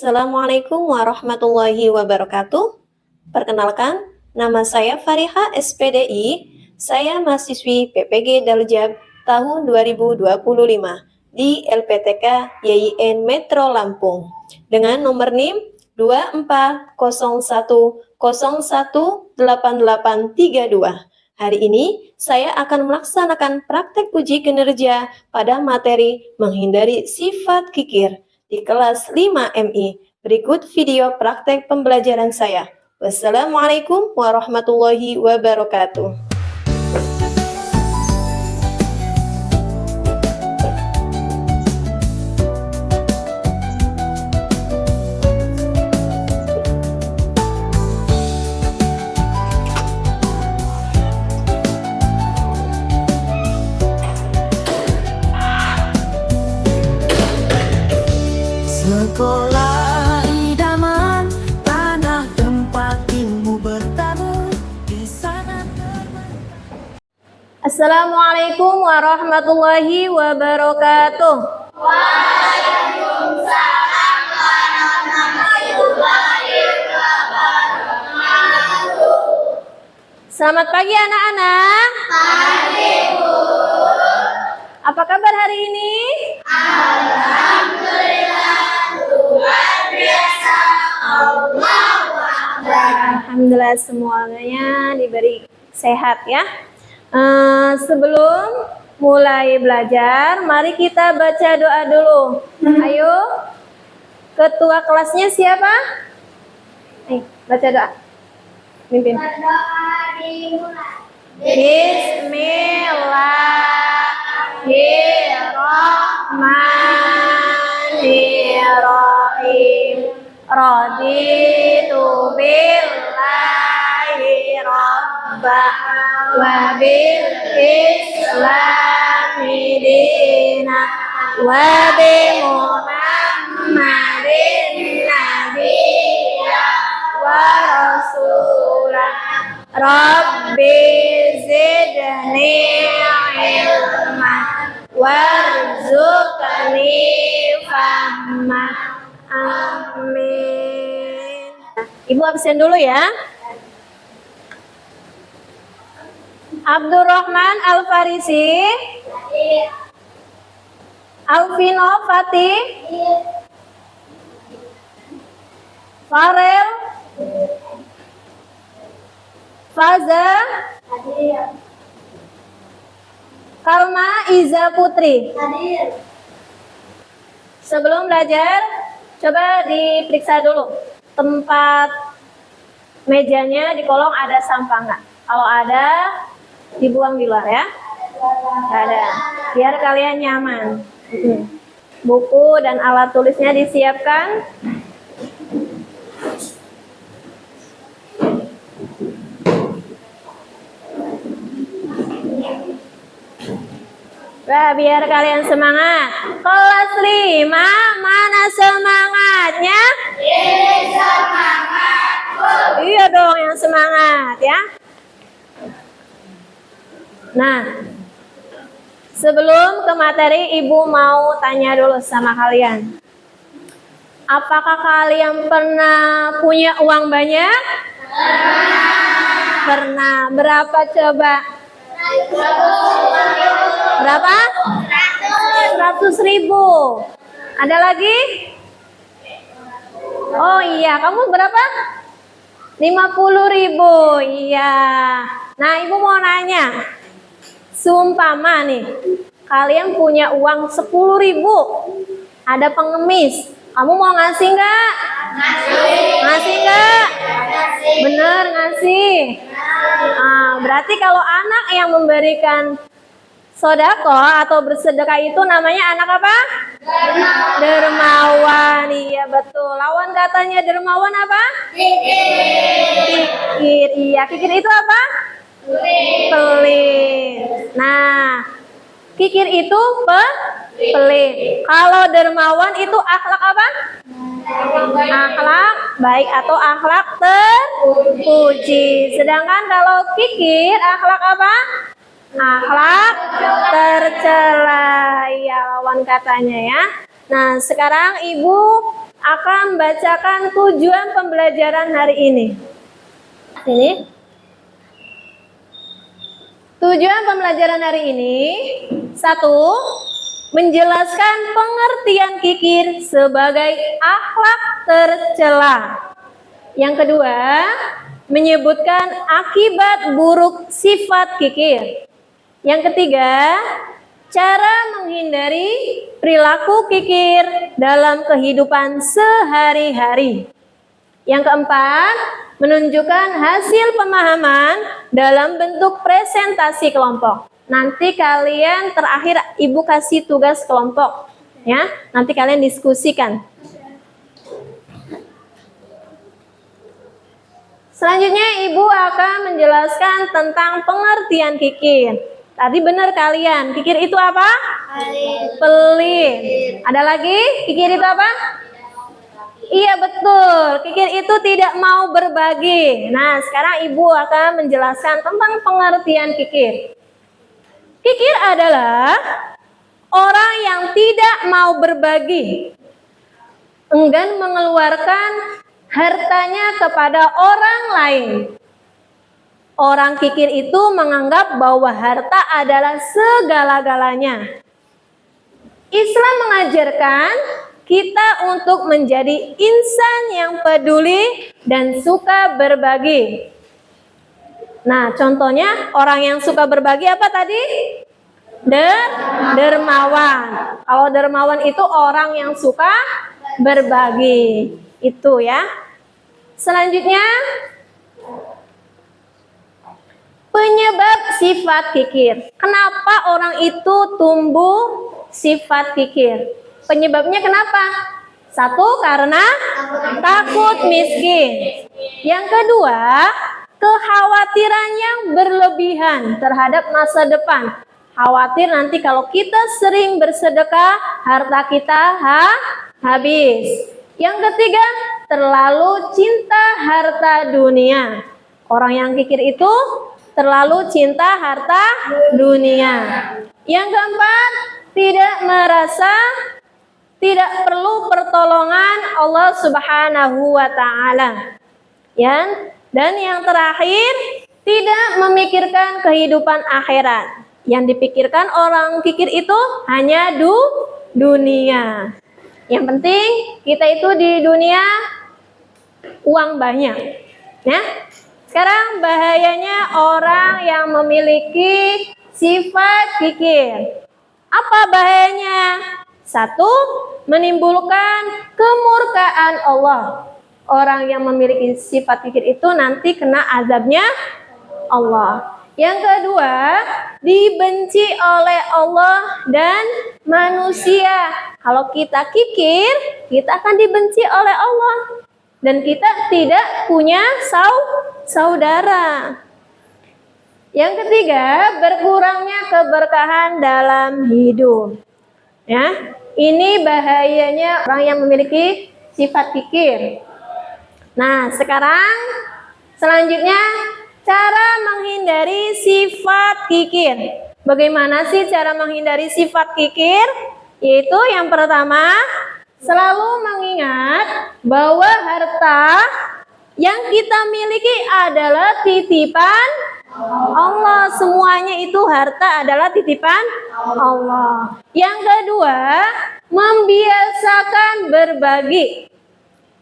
Assalamualaikum warahmatullahi wabarakatuh. Perkenalkan, nama saya Fariha SPDI. Saya mahasiswi PPG Daljab tahun 2025 di LPTK YIN Metro Lampung dengan nomor NIM 2401018832. Hari ini saya akan melaksanakan praktek uji kinerja pada materi menghindari sifat kikir di kelas 5 MI. Berikut video praktek pembelajaran saya. Wassalamualaikum warahmatullahi wabarakatuh. Sekolah idaman, tanah tempat ilmu bertabuh di sana. Assalamualaikum warahmatullahi wabarakatuh. Waalaikumsalam warahmatullahi wabarakatuh. Selamat pagi anak-anak. Pagi, Bu. Apa kabar hari ini? Alhamdulillah, luar biasa. Allahu Akbar. Alhamdulillah semuanya diberi sehat ya. Sebelum mulai belajar, mari kita baca doa dulu. Ayo, ketua kelasnya siapa? Baca doa. Mimpin. Berdoa dimulai. Bismillahirrahmanirrahim. Raditu billahi rabba wa bil islami dina wa bi Muhammadin nabiyya wa rasulah. Rabbi zidni ilman warzuqni fahma. Amin. Ibu absen dulu ya. Abdurrahman Al-Farisi, Alvino Fatih, Farel, Faza, Kalma Iza Putri. Sebelum belajar, coba diperiksa dulu tempat mejanya di kolong ada sampah nggak? Kalau ada, dibuang di luar ya. Nggak ada, biar kalian nyaman. Buku dan alat tulisnya disiapkan. Nah, biar kalian semangat. Kelas 5, mana semangatnya? Ini semangat, Bu. Iya dong yang semangat ya. Nah, sebelum ke materi, Ibu mau tanya dulu sama kalian. Apakah kalian pernah punya uang banyak? Pernah. Berapa coba? Berapa? 100.000. Ada lagi? Oh iya, kamu berapa? 50.000. Iya. Nah, Ibu mau nanya. Seumpama nih, kalian punya uang 10.000. Ada pengemis. Kamu mau ngasih nggak? Ngasih nggak? Bener ngasih. Berarti kalau anak yang memberikan sodako atau bersedekah itu namanya anak apa? Dermawan. Iya betul. Lawan katanya dermawan apa? Kikir. Iya, kikir itu apa? Pelit. Nah, kikir itu pelit. Kalau dermawan itu akhlak apa? Akhlak baik atau akhlak terpuji. Sedangkan kalau kikir akhlak apa? Akhlak tercela. Ya, lawan katanya ya. Nah, sekarang Ibu akan membacakan tujuan pembelajaran hari ini. Sini. Tujuan pembelajaran hari ini, 1. Menjelaskan pengertian kikir sebagai akhlak tercela. Yang kedua, menyebutkan akibat buruk sifat kikir. Yang ketiga, cara menghindari perilaku kikir dalam kehidupan sehari-hari. Yang keempat, menunjukkan hasil pemahaman dalam bentuk presentasi kelompok. Nanti kalian terakhir Ibu kasih tugas kelompok, ya. Nanti kalian diskusikan. Selanjutnya Ibu akan menjelaskan tentang pengertian kikir. Tadi benar kalian, kikir itu apa? Pelit. Ada lagi? Kikir itu apa? Iya betul, kikir itu tidak mau berbagi. Nah, sekarang Ibu akan menjelaskan tentang pengertian kikir. Kikir adalah orang yang tidak mau berbagi, enggan mengeluarkan hartanya kepada orang lain. Orang kikir itu menganggap bahwa harta adalah segala-galanya. Islam mengajarkan kita untuk menjadi insan yang peduli dan suka berbagi. Nah, contohnya orang yang suka berbagi apa tadi? Dermawan. Kalau dermawan itu orang yang suka berbagi. Itu ya. Selanjutnya, penyebab sifat kikir. Kenapa orang itu tumbuh sifat kikir? Penyebabnya kenapa? 1, karena takut miskin. Yang kedua, kekhawatiran yang berlebihan terhadap masa depan. Khawatir nanti kalau kita sering bersedekah, harta kita habis. Yang ketiga, terlalu cinta harta dunia. Orang yang kikir itu terlalu cinta harta dunia. Yang keempat, tidak perlu pertolongan Allah Subhanahu wa taala. Dan yang terakhir, tidak memikirkan kehidupan akhirat. Yang dipikirkan orang kikir itu hanya dunia. Yang penting kita itu di dunia uang banyak. Ya. Sekarang bahayanya orang yang memiliki sifat kikir. Apa bahayanya? 1, menimbulkan kemurkaan Allah. Orang yang memiliki sifat kikir itu nanti kena azabnya Allah. Yang kedua, dibenci oleh Allah dan manusia. Kalau kita kikir, kita akan dibenci oleh Allah. Dan kita tidak punya saudara. Yang ketiga, berkurangnya keberkahan dalam hidup. Ya, ini bahayanya orang yang memiliki sifat kikir. Nah, sekarang selanjutnya cara menghindari sifat kikir. Bagaimana sih cara menghindari sifat kikir? Yaitu yang pertama, selalu mengingat bahwa harta yang kita miliki adalah titipan Allah. Semuanya itu harta adalah titipan Allah. Yang kedua, membiasakan berbagi,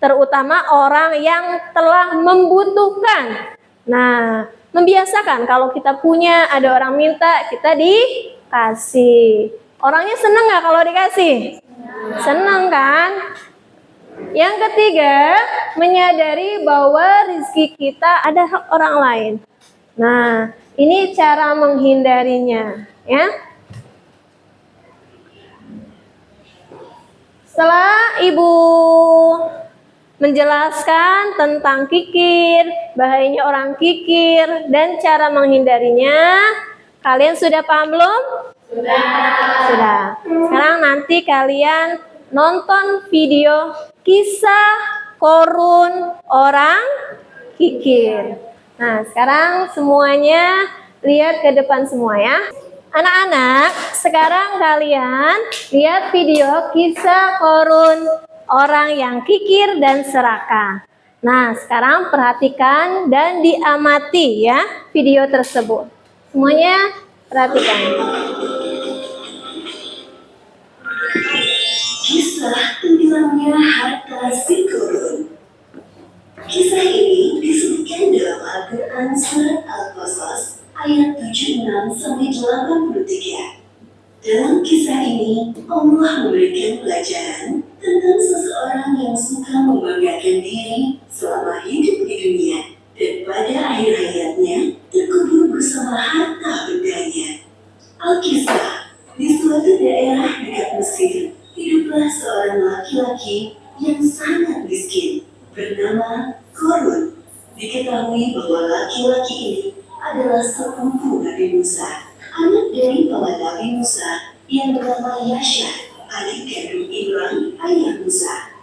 terutama orang yang telah membutuhkan. Nah, membiasakan kalau kita punya, ada orang minta, kita dikasih. Orangnya seneng nggak kalau dikasih? Seneng kan? Yang ketiga, menyadari bahwa rezeki kita ada hak orang lain. Nah, ini cara menghindarinya, ya. Setelah Ibu menjelaskan tentang kikir, bahayanya orang kikir, dan cara menghindarinya, kalian sudah paham belum? Sudah. Sekarang nanti kalian nonton video kisah korun orang kikir. Nah, sekarang semuanya lihat ke depan semua ya. Anak-anak, sekarang kalian lihat video kisah korun orang yang kikir dan serakah. Nah, sekarang perhatikan dan diamati ya video tersebut. Semuanya perhatikan. Kisah tenggelamnya harta si korun. Kisah ini disebutkan dalam Al-Quran Surat Al-Qasas ayat 76-83. Dalam kisah ini, Allah memberikan pelajaran tentang seseorang yang suka membanggakan diri selama hidup di dunia dan pada akhir hayatnya terkubur bersama harta bendanya. Alkisah, di suatu daerah dekat Mesir, hiduplah seorang laki-laki yang sangat miskin bernama Korun. Diketahui bahwa laki-laki ini adalah sepupu Nabi Musa, anak dari paman Nabi Musa yang bernama Yasha, adik kandung Imran, ayah Musa.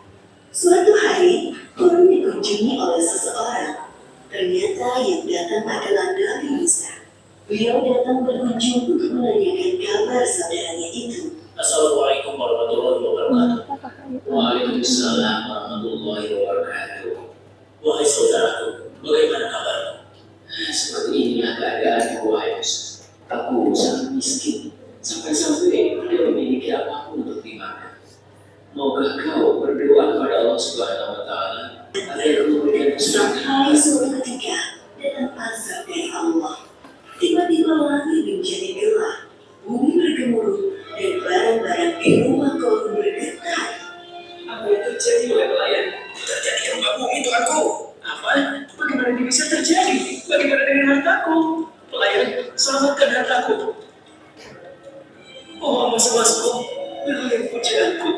Suatu hari, Korun dikunjungi oleh seseorang. Ternyata yang datang adalah Nabi Musa. Beliau datang berkunjung untuk menanyakan kabar saudaranya itu. Assalamualaikum warahmatullahi wabarakatuh. Waalaikumsalam warahmatullahi wabarakatuh. Wahai saudaraku, bagaimana kabarmu? Seperti inilah keadaanku, wahai Musa. Aku sangat miskin, sampai-sampai tidak memiliki apapun untuk dimakan. Maukah kau berdoa kepada Allah Subhanahu wa Ta'ala agar memberikan Sampai suatu ketika datang azab dari Allah. Tiba-tiba langit menjadi gelap, bumi bergemuruh, dan barang-barang di rumah Korun bergetar. Apa yang terjadi oleh nelayan? Terjadi gempa bumi, Tuanku. Apa? Bagaimana ini bisa terjadi? Bagaimana dengan hartaku? Pelayan, selamatkan hartaku. Oh, mas-masku, berikan pujianku,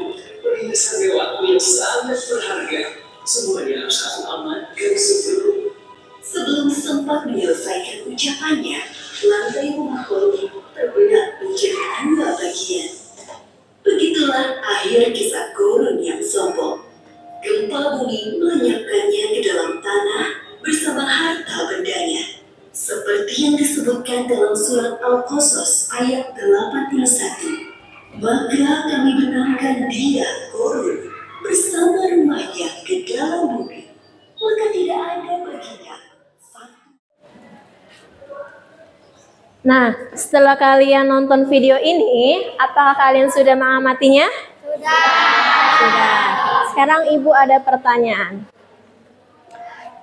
berikan sanggewakku yang sangat berharga. Semuanya harus aku amankan sebelum. Sebelum sempat menyelesaikan ucapannya, lantai rumah Korun terbelah menjadi dua bagian. Begitulah akhir kisah Korun yang sombong. Gempa bumi melenyapkannya ke dalam tanah bersama harta bendanya. Seperti yang disebutkan dalam surat Al-Qasas ayat 81. Maka kami benamkan dia, Korun, bersama rumahnya ke dalam bumi. Maka tidak ada baginya. Nah, setelah kalian nonton video ini, apakah kalian sudah mengamatinya? Sudah. Sekarang Ibu ada pertanyaan.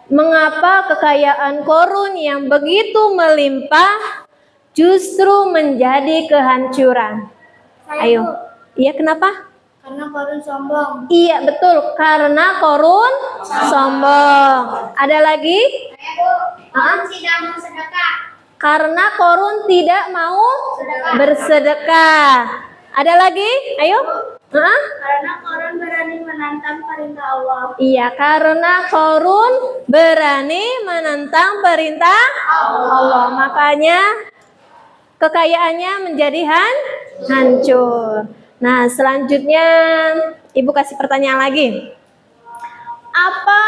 Mengapa kekayaan Korun yang begitu melimpah justru menjadi kehancuran? Ayo. Iya, kenapa? Karena Korun sombong. Iya, betul. Karena Korun sombong. Ada lagi? Korun tidak mau sedekah. Karena Korun tidak mau bersedekah. Ada lagi? Ayo. Karena Korun berani menantang perintah Allah. Iya, karena Korun berani menentang perintah Allah. Makanya kekayaannya menjadi hancur. Nah, selanjutnya Ibu kasih pertanyaan lagi. Apa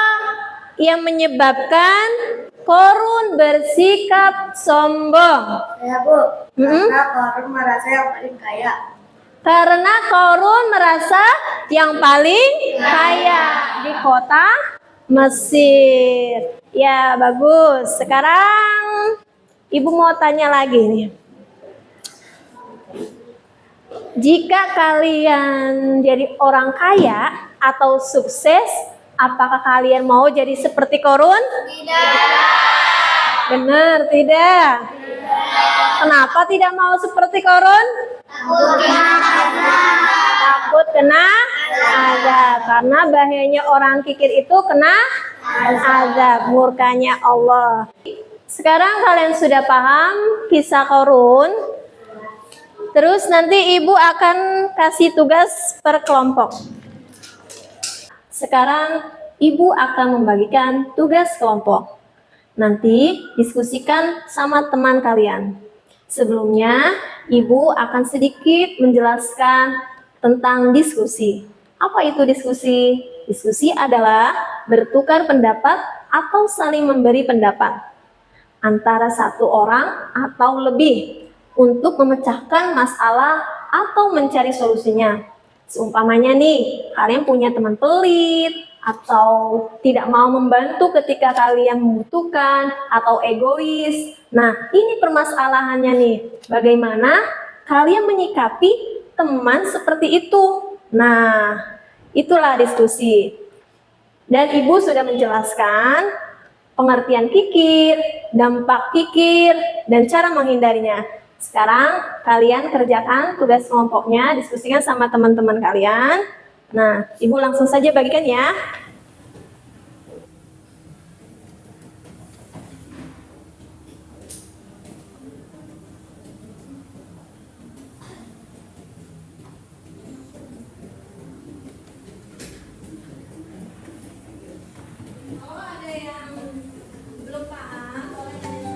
yang menyebabkan Korun bersikap sombong? Ya Bu, karena Korun merasa yang paling kaya. Karena Korun merasa yang paling kaya di kota Mesir. Ya, bagus. Sekarang Ibu mau tanya lagi nih. Jika kalian jadi orang kaya atau sukses, apakah kalian mau jadi seperti Korun? Benar, tidak? Kenapa tidak mau seperti Korun? Takut kena azab. Karena bahayanya orang kikir itu kena azab, murkanya Allah. Sekarang kalian sudah paham kisah Korun. Terus nanti Ibu akan kasih tugas per kelompok. Sekarang Ibu akan membagikan tugas kelompok. Nanti diskusikan sama teman kalian. Sebelumnya, Ibu akan sedikit menjelaskan tentang diskusi. Apa itu diskusi? Diskusi adalah bertukar pendapat atau saling memberi pendapat antara satu orang atau lebih untuk memecahkan masalah atau mencari solusinya. Seumpamanya nih, kalian punya teman pelit, atau tidak mau membantu ketika kalian membutuhkan, atau egois. Nah, ini permasalahannya nih. Bagaimana kalian menyikapi teman seperti itu? Nah, itulah diskusi. Dan Ibu sudah menjelaskan pengertian kikir, dampak kikir, dan cara menghindarinya. Sekarang kalian kerjakan tugas kelompoknya, diskusikan sama teman-teman kalian. Nah, Ibu langsung saja bagikan ya. Kalau ada yang belum paham, boleh tanya.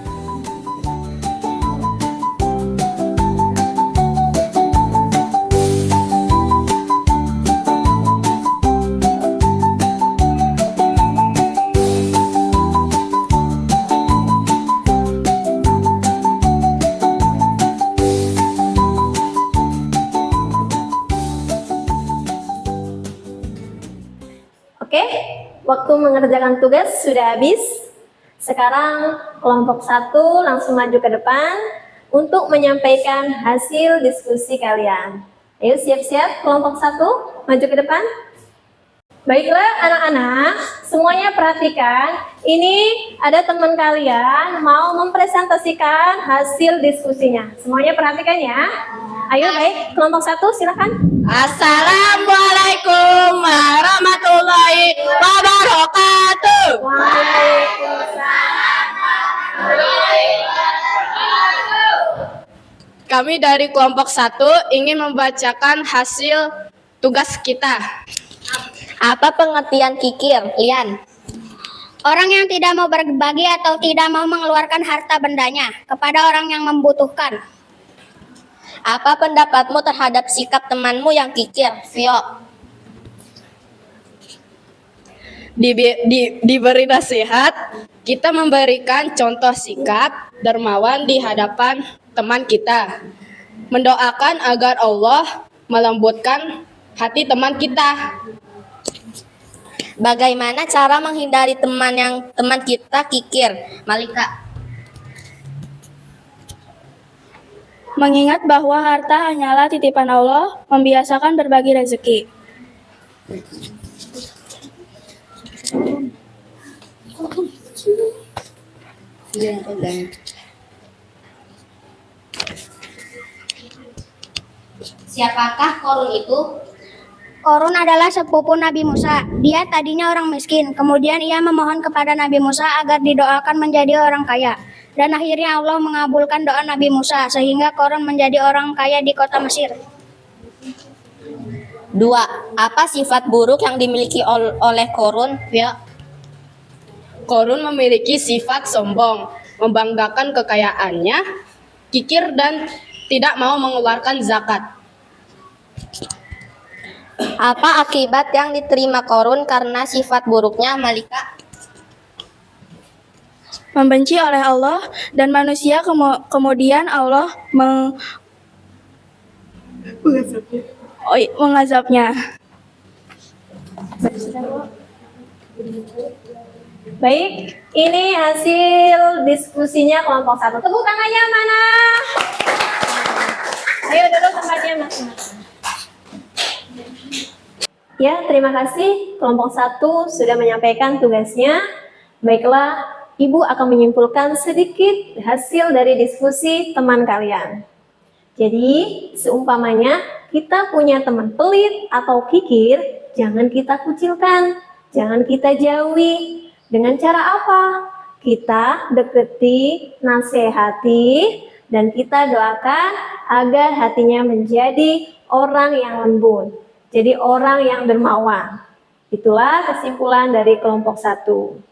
Oke, waktu mengerjakan tugas sudah habis. Sekarang kelompok 1 langsung maju ke depan untuk menyampaikan hasil diskusi kalian. Ayo siap-siap kelompok 1 maju ke depan. Baiklah anak-anak, semuanya perhatikan. Ini ada teman kalian mau mempresentasikan hasil diskusinya. Semuanya perhatikan ya. Ayo baik, kelompok 1 silakan. Assalamualaikum warahmatullahi wabarakatuh. Kami dari kelompok 1 ingin membacakan hasil tugas kita. Apa pengertian kikir, Lian? Orang yang tidak mau berbagi atau tidak mau mengeluarkan harta bendanya kepada orang yang membutuhkan. Apa pendapatmu terhadap sikap temanmu yang kikir, Vio? Diberi nasihat, kita memberikan contoh sikap dermawan di hadapan teman kita. Mendoakan agar Allah melembutkan hati teman kita. Bagaimana cara menghindari teman kita kikir, Malika? Mengingat bahwa harta hanyalah titipan Allah, membiasakan berbagi rezeki. Siapakah Korun itu? Korun adalah sepupu Nabi Musa. Dia tadinya orang miskin, kemudian ia memohon kepada Nabi Musa agar didoakan menjadi orang kaya. Dan akhirnya Allah mengabulkan doa Nabi Musa, sehingga Korun menjadi orang kaya di kota Mesir. 2. Apa sifat buruk yang dimiliki oleh Korun, Vio? Korun memiliki sifat sombong, membanggakan kekayaannya, kikir dan tidak mau mengeluarkan zakat. Apa akibat yang diterima Korun karena sifat buruknya, Malika? Membenci oleh Allah dan manusia, kemudian Allah mengazabnya. Baik, ini hasil diskusinya kelompok 1. Tepuk tangannya mana? Ayo duduk tempatnya masing-masing. Ya, terima kasih. Kelompok 1 sudah menyampaikan tugasnya. Baiklah, Ibu akan menyimpulkan sedikit hasil dari diskusi teman kalian. Jadi, seumpamanya kita punya teman pelit atau kikir, jangan kita kucilkan, jangan kita jauhi. Dengan cara apa? Kita deketi, nasihati, dan kita doakan agar hatinya menjadi orang yang lembut. Jadi orang yang dermawan. Itulah kesimpulan dari kelompok 1.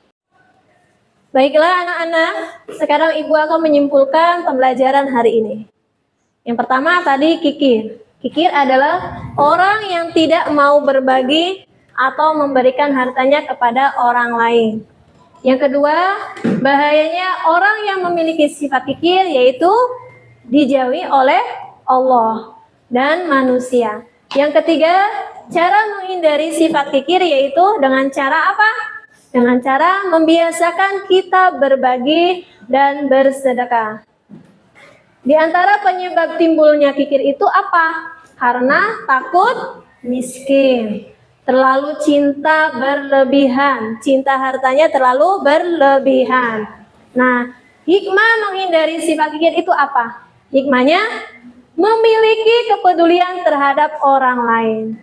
Baiklah anak-anak, sekarang Ibu akan menyimpulkan pembelajaran hari ini. Yang pertama tadi kikir. Kikir adalah orang yang tidak mau berbagi atau memberikan hartanya kepada orang lain. Yang kedua, bahayanya orang yang memiliki sifat kikir yaitu dijauhi oleh Allah dan manusia. Yang ketiga, cara menghindari sifat kikir yaitu dengan cara apa? Dengan cara membiasakan kita berbagi dan bersedekah. Di antara penyebab timbulnya kikir itu apa? Karena takut miskin, terlalu cinta berlebihan, cinta hartanya terlalu berlebihan. Nah, hikmah menghindari sifat kikir itu apa? Hikmahnya memiliki kepedulian terhadap orang lain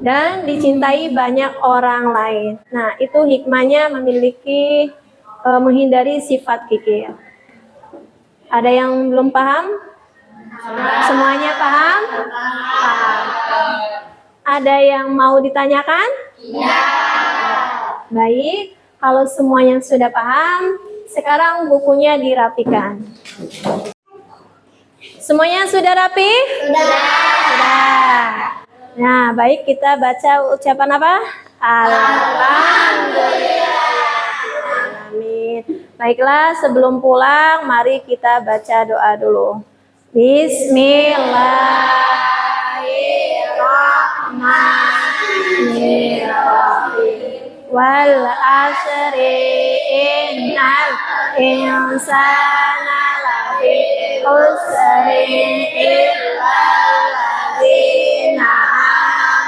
dan dicintai banyak orang lain. Nah, itu hikmahnya memiliki menghindari sifat kikir. Ada yang belum paham? Semuanya paham? Paham. Ada yang mau ditanyakan? Ya. Baik, kalau semuanya sudah paham, sekarang bukunya dirapikan. Semuanya sudah rapi? Sudah. Nah, baik, kita baca ucapan apa? Alhamdulillah. Amin. Baiklah, sebelum pulang, mari kita baca doa dulu. Bismillahirrahmanirrahim. Wal asri innal insana lafi khusrin illa alladzina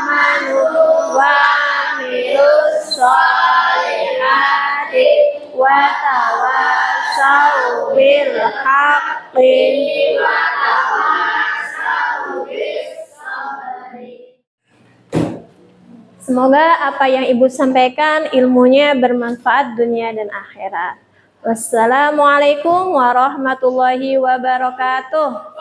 amanu wa amilus sholihati wa tawassaw bil haqqi wa tawassaw bis sabri. Semoga apa yang Ibu sampaikan ilmunya bermanfaat dunia dan akhirat. Wassalamualaikum warahmatullahi wabarakatuh.